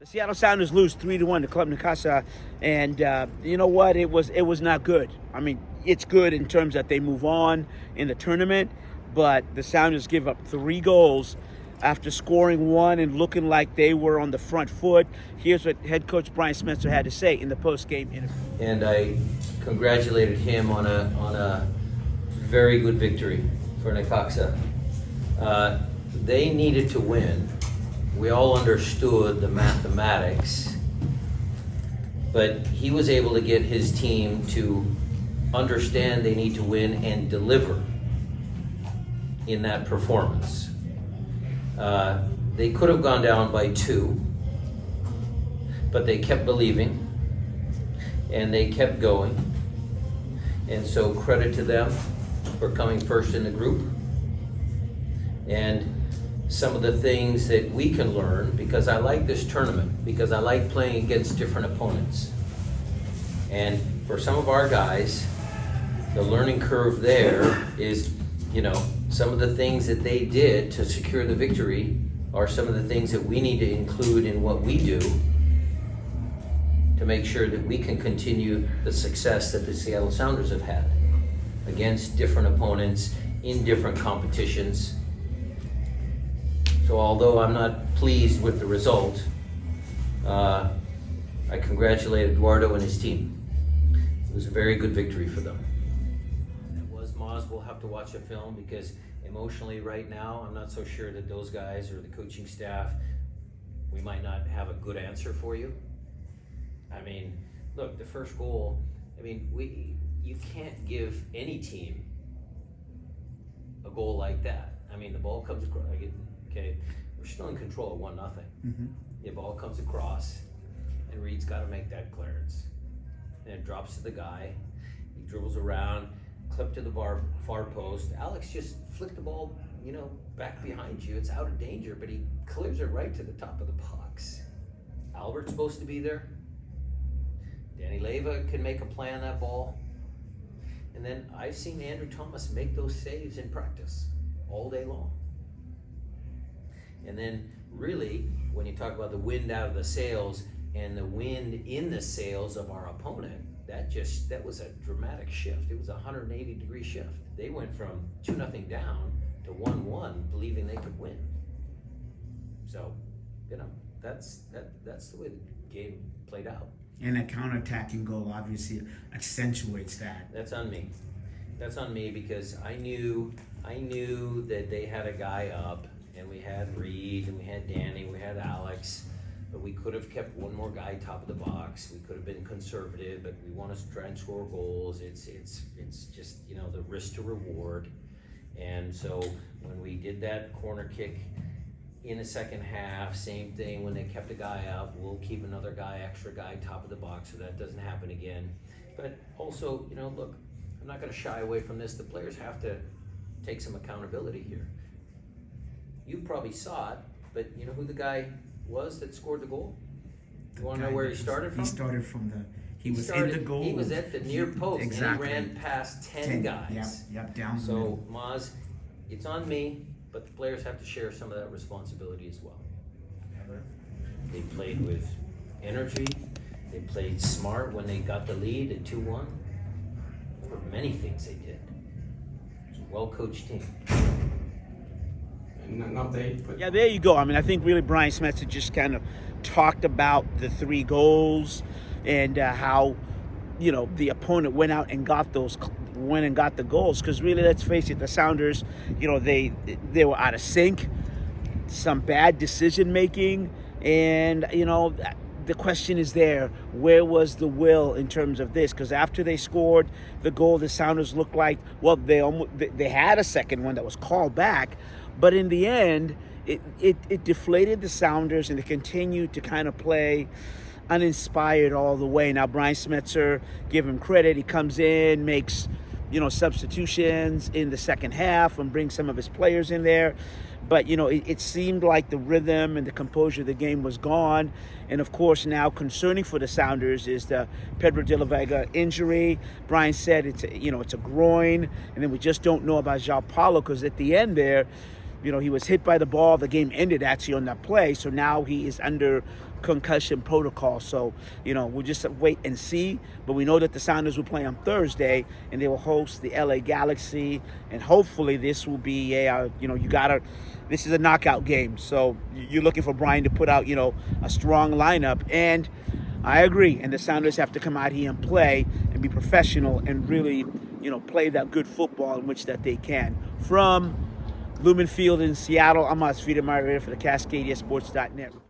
The Seattle Sounders lose 3-1 to Club Necaxa, and you know what? It was not good. I mean, it's good in terms that they move on in the tournament, but the Sounders give up 3 goals after scoring 1 and looking like they were on the front foot. Here's what head coach Brian Spencer had to say in the post-game interview. And I congratulated him on a very good victory for Necaxa. They needed to win. We all understood the mathematics, but he was able to get his team to understand they need to win and deliver in that performance. They could have gone down by 2, but they kept believing and they kept going. And so credit to them for coming first in the group. And some of the things that we can learn, because I like this tournament, because I like playing against different opponents. And for some of our guys, the learning curve there is, some of the things that they did to secure the victory are some of the things that we need to include in what we do to make sure that we can continue the success that the Seattle Sounders have had against different opponents in different competitions. So although I'm not pleased with the result, I congratulate Eduardo and his team. It was a very good victory for them. It was Moz. We'll have to watch the film because emotionally right now, I'm not so sure that those guys or the coaching staff, we might not have a good answer for you. I mean, look, the first goal, you can't give any team a goal like that. I mean, the ball comes across. Okay, we're still in control of 1-0. Mm-hmm. The ball comes across, and Reed's got to make that clearance. And it drops to the guy. He dribbles around, clip to the far post. Alex just flicked the ball, back behind you. It's out of danger, but he clears it right to the top of the box. Albert's supposed to be there. Danny Leyva can make a play on that ball. And then I've seen Andrew Thomas make those saves in practice all day long. And then really, when you talk about the wind out of the sails and the wind in the sails of our opponent, that was a dramatic shift. It was a 180-degree shift. They went from 2-0 down to 1-1, believing they could win. So, that's the way the game played out. And a counterattacking goal obviously accentuates that. That's on me. That's on me because I knew that they had a guy up. And we had Reed, and we had Danny, we had Alex, but we could have kept one more guy top of the box. We could have been conservative, but we want to try and score goals. It's just the risk to reward. And so when we did that corner kick in the second half, same thing. When they kept a guy up, we'll keep another extra guy top of the box so that doesn't happen again. But also, look, I'm not going to shy away from this. The players have to take some accountability here. You probably saw it, but you know who the guy was that scored the goal? You want to know where he started from? He started from He was in the goal. He was at the near post, exactly. And he ran past 10 guys. Yep, down the middle. middle. So, Maz, it's on me, but the players have to share some of that responsibility as well. They played with energy. They played smart when they got the lead at 2-1. There were many things they did. It was a well-coached team. An update. Yeah, there you go. I think really Brian Spencer just kind of talked about the 3 goals and how, the opponent went out and got the goals. Because really, let's face it, the Sounders, they were out of sync, some bad decision making, and the question is there, where was the will in terms of this? Because after they scored the goal, the Sounders looked like, well, they had a second one that was called back. But in the end, it deflated the Sounders, and they continued to kind of play uninspired all the way. Now, Brian Spencer, give him credit. He comes in, makes, substitutions in the second half and brings some of his players in there. But, it seemed like the rhythm and the composure of the game was gone. And, of course, now concerning for the Sounders is the Pedro de la Vega injury. Brian said it's a groin. And then we just don't know about João Paulo because at the end there, He was hit by the ball. The game ended actually on that play. So now he is under concussion protocol. So, we'll just wait and see. But we know that the Sounders will play on Thursday, and they will host the LA Galaxy. And hopefully this will be this is a knockout game. So you're looking for Brian to put out, a strong lineup. And I agree. And the Sounders have to come out here and play and be professional and really, play that good football in which that they can. From Lumen Field in Seattle, I'm Osvita Margarita for the CascadiaSports.net.